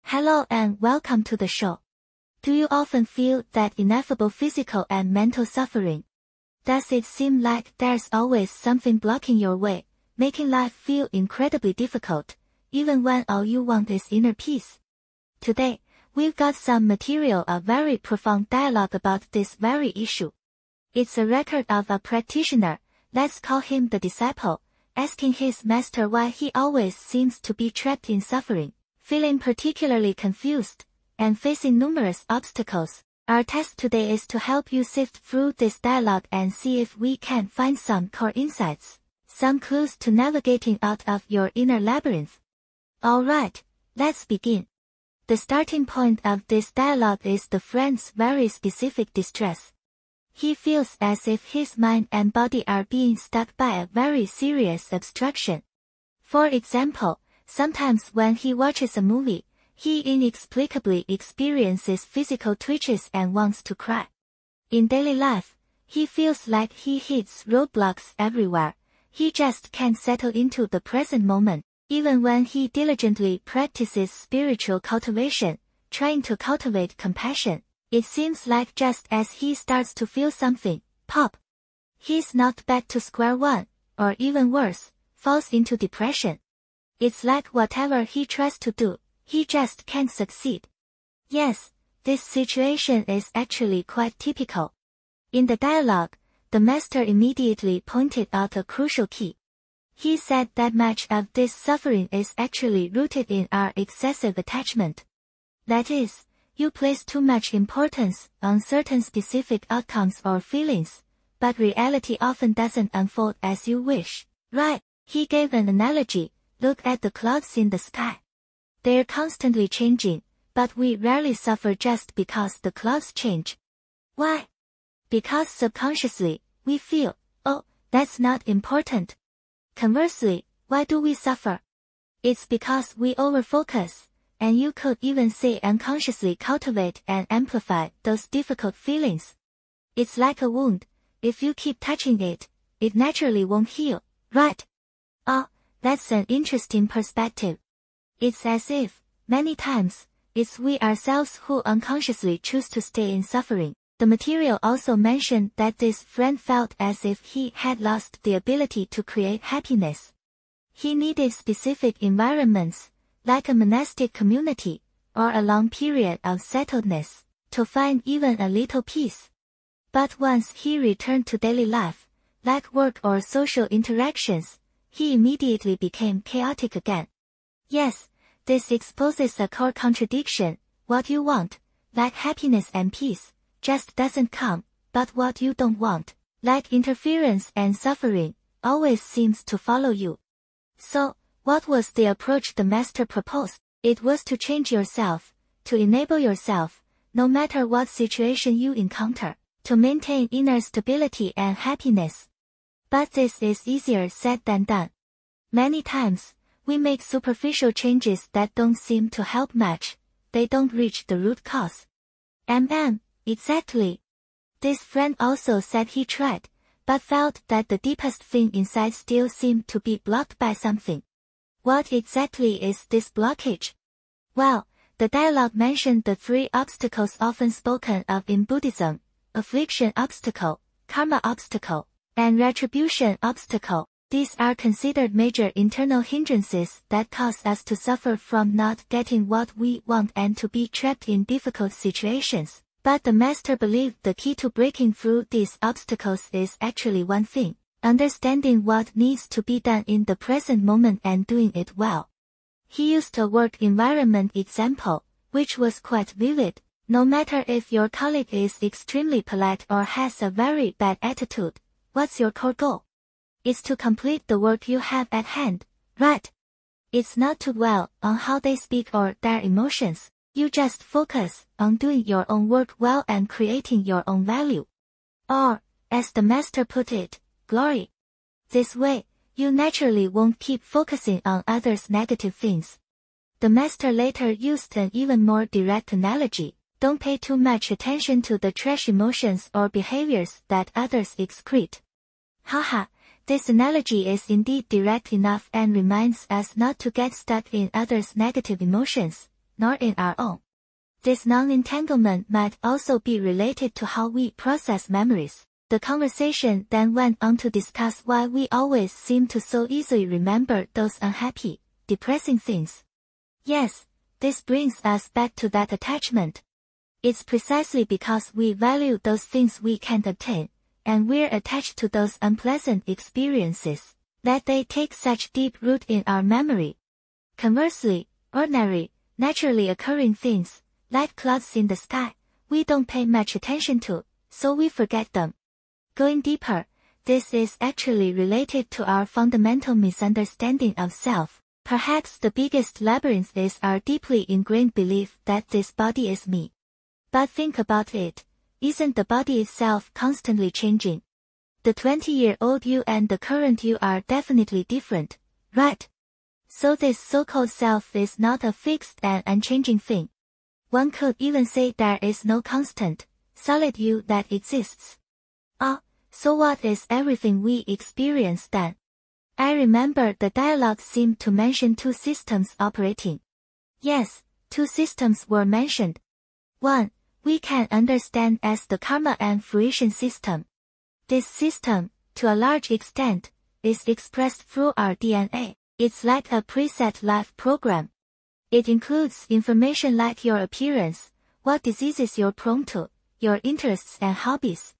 Hello and welcome to the show. Do you often feel that ineffable physical and mental suffering? Does it seem like there's always something blocking your way, making life feel incredibly difficult, even when all you want is inner peace? Today, we've got some material, a very profound dialogue about this very issue. It's a record of a practitioner, let's call him the disciple, asking his master why he always seems to be trapped in suffering, feeling particularly confused, and facing numerous obstacles. Our task today is to help you sift through this dialogue and see if we can find some core insights, some clues to navigating out of your inner labyrinth. Alright, let's begin. The starting point of this dialogue is the friend's very specific distress. He feels as if his mind and body are being stuck by a very serious obstruction. For example, sometimes when he watches a movie, he inexplicably experiences physical twitches and wants to cry. In daily life, he feels like he hits roadblocks everywhere. He just can't settle into the present moment, even when he diligently practices spiritual cultivation, trying to cultivate compassion. It seems like just as he starts to feel something pop, he's knocked back to square one, or even worse, falls into depression. It's like whatever he tries to do, he just can't succeed. Yes, this situation is actually quite typical. In the dialogue, the master immediately pointed out a crucial key. He said that much of this suffering is actually rooted in our excessive attachment. That is, you place too much importance on certain specific outcomes or feelings, but reality often doesn't unfold as you wish, right? He gave an analogy. Look at the clouds in the sky. They're constantly changing, but we rarely suffer just because the clouds change. Why? Because subconsciously, we feel, oh, that's not important. Conversely, why do we suffer? It's because we overfocus, and you could even say unconsciously cultivate and amplify those difficult feelings. It's like a wound. If you keep touching it, it naturally won't heal, right? Oh, that's an interesting perspective. It's as if, many times, it's we ourselves who unconsciously choose to stay in suffering. The material also mentioned that this friend felt as if he had lost the ability to create happiness. He needed specific environments, like a monastic community, or a long period of settledness, to find even a little peace. But once he returned to daily life, like work or social interactions, he immediately became chaotic again. Yes, this exposes a core contradiction. What you want, like happiness and peace, just doesn't come, but what you don't want, like interference and suffering, always seems to follow you. So, what was the approach the master proposed? It was to change yourself, to enable yourself, no matter what situation you encounter, to maintain inner stability and happiness. But this is easier said than done. Many times, we make superficial changes that don't seem to help much. They don't reach the root cause. Exactly. This friend also said he tried, but felt that the deepest thing inside still seemed to be blocked by something. What exactly is this blockage? Well, the dialogue mentioned the three obstacles often spoken of in Buddhism: affliction obstacle, karma obstacle, and retribution obstacle. These are considered major internal hindrances that cause us to suffer from not getting what we want and to be trapped in difficult situations. But the master believed the key to breaking through these obstacles is actually one thing: understanding what needs to be done in the present moment and doing it well. He used a work environment example, which was quite vivid. No matter if your colleague is extremely polite or has a very bad attitude, what's your core goal? It's to complete the work you have at hand, right? It's not to dwell on how they speak or their emotions. You just focus on doing your own work well and creating your own value. Or, as the master put it, glory. This way, you naturally won't keep focusing on others' negative things. The master later used an even more direct analogy: don't pay too much attention to the trash emotions or behaviors that others excrete. Haha, this analogy is indeed direct enough and reminds us not to get stuck in others' negative emotions, nor in our own. This non-entanglement might also be related to how we process memories. The conversation then went on to discuss why we always seem to so easily remember those unhappy, depressing things. Yes, this brings us back to that attachment. It's precisely because we value those things we can't obtain, and we're attached to those unpleasant experiences, that they take such deep root in our memory. Conversely, ordinary, naturally occurring things, like clouds in the sky, we don't pay much attention to, so we forget them. Going deeper, this is actually related to our fundamental misunderstanding of self. Perhaps the biggest labyrinth is our deeply ingrained belief that this body is me. But think about it, isn't the body itself constantly changing? The 20-year-old you and the current you are definitely different, right? So this so-called self is not a fixed and unchanging thing. One could even say there is no constant, solid you that exists. So what is everything we experience then? I remember the dialogue seemed to mention two systems operating. Yes, two systems were mentioned. One, we can understand as the karma and fruition system. This system, to a large extent, is expressed through our DNA. It's like a preset life program. It includes information like your appearance, what diseases you're prone to, your interests and hobbies.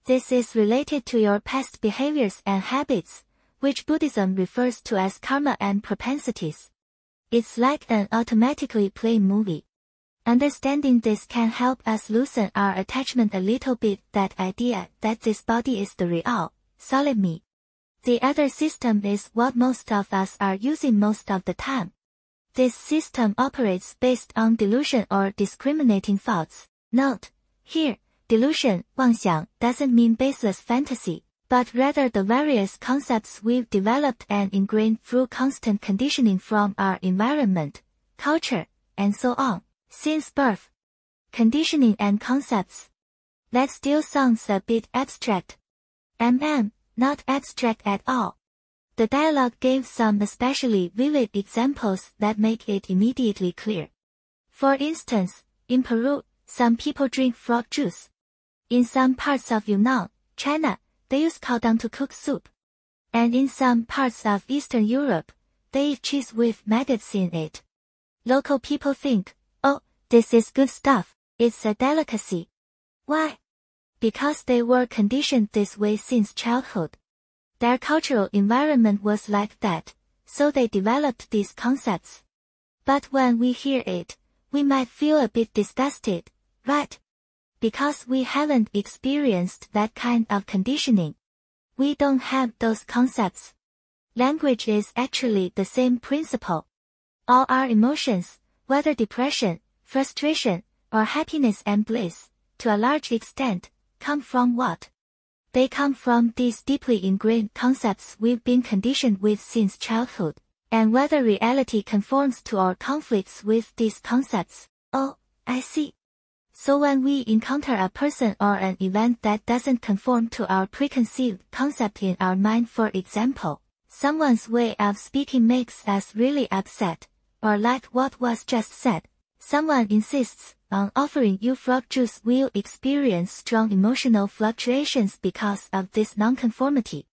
This is related to your past behaviors and habits, which Buddhism refers to as karma and propensities. It's like an automatically playing movie. Understanding this can help us loosen our attachment a little bit, that idea that this body is the real, solid me. The other system is what most of us are using most of the time. This system operates based on delusion or discriminating thoughts. Note, here, delusion, 妄想, doesn't mean baseless fantasy, but rather the various concepts we've developed and ingrained through constant conditioning from our environment, culture, and so on, since birth. Conditioning and concepts. That still sounds a bit abstract. Not abstract at all. The dialogue gave some especially vivid examples that make it immediately clear. For instance, in Peru, some people drink frog juice. In some parts of Yunnan, China, they use cow dung to cook soup. And in some parts of Eastern Europe, they eat cheese with maggots in it. Local people think, oh, this is good stuff, it's a delicacy. Why? Because they were conditioned this way since childhood. Their cultural environment was like that, so they developed these concepts. But when we hear it, we might feel a bit disgusted, right? Because we haven't experienced that kind of conditioning. We don't have those concepts. Language is actually the same principle. All our emotions, whether depression, frustration, or happiness and bliss, to a large extent, come from what? They come from these deeply ingrained concepts we've been conditioned with since childhood, and whether reality conforms to or conflicts with these concepts. Oh, I see. So when we encounter a person or an event that doesn't conform to our preconceived concept in our mind, for example, someone's way of speaking makes us really upset, or like what was just said, someone insists on offering you frog juice, we'll experience strong emotional fluctuations because of this nonconformity.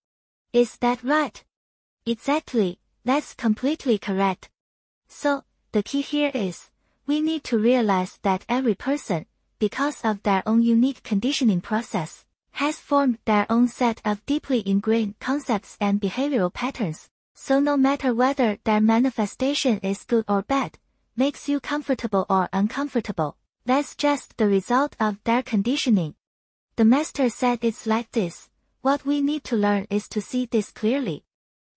Is that right? Exactly, that's completely correct. So, the key here is, we need to realize that every person, because of their own unique conditioning process, has formed their own set of deeply ingrained concepts and behavioral patterns, so no matter whether their manifestation is good or bad, makes you comfortable or uncomfortable, that's just the result of their conditioning. The master said it's like this, what we need to learn is to see this clearly.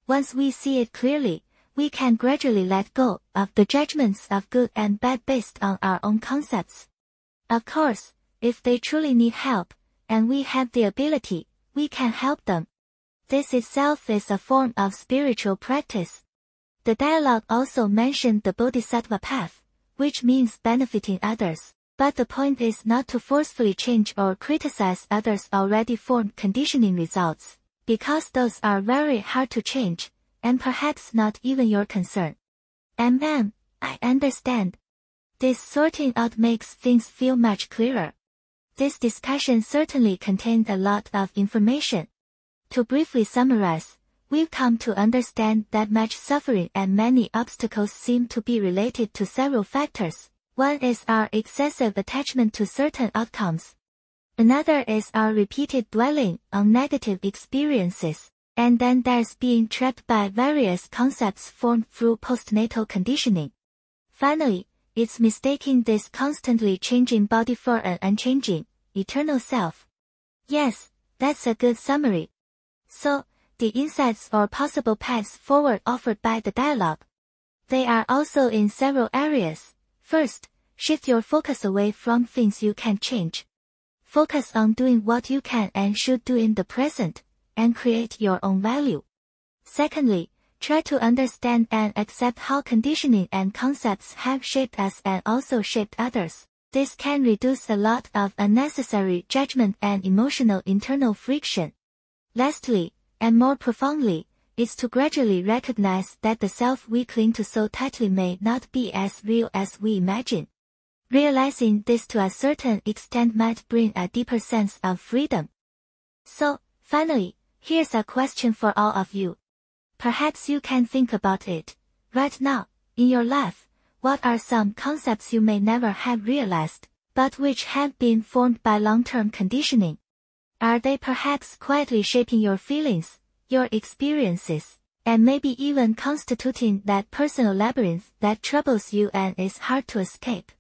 Once we see it clearly, we can gradually let go of the judgments of good and bad based on our own concepts. Of course, if they truly need help, and we have the ability, we can help them. This itself is a form of spiritual practice. The dialogue also mentioned the Bodhisattva path, which means benefiting others, but the point is not to forcefully change or criticize others' already formed conditioning results, because those are very hard to change, and perhaps not even your concern. I understand. This sorting out makes things feel much clearer. This discussion certainly contained a lot of information. To briefly summarize, we've come to understand that much suffering and many obstacles seem to be related to several factors. One is our excessive attachment to certain outcomes. Another is our repeated dwelling on negative experiences. And then there's being trapped by various concepts formed through postnatal conditioning. Finally, it's mistaking this constantly changing body for an unchanging, eternal self. Yes, that's a good summary. So, the insights or possible paths forward offered by the dialogue. They are also in several areas. First, shift your focus away from things you can't change. Focus on doing what you can and should do in the present, and create your own value. Secondly, try to understand and accept how conditioning and concepts have shaped us and also shaped others. This can reduce a lot of unnecessary judgment and emotional internal friction. Lastly, and more profoundly, is to gradually recognize that the self we cling to so tightly may not be as real as we imagine. Realizing this to a certain extent might bring a deeper sense of freedom. So, finally, here's a question for all of you. Perhaps you can think about it. Right now, in your life, what are some concepts you may never have realized, but which have been formed by long-term conditioning? Are they perhaps quietly shaping your feelings, your experiences, and maybe even constituting that personal labyrinth that troubles you and is hard to escape?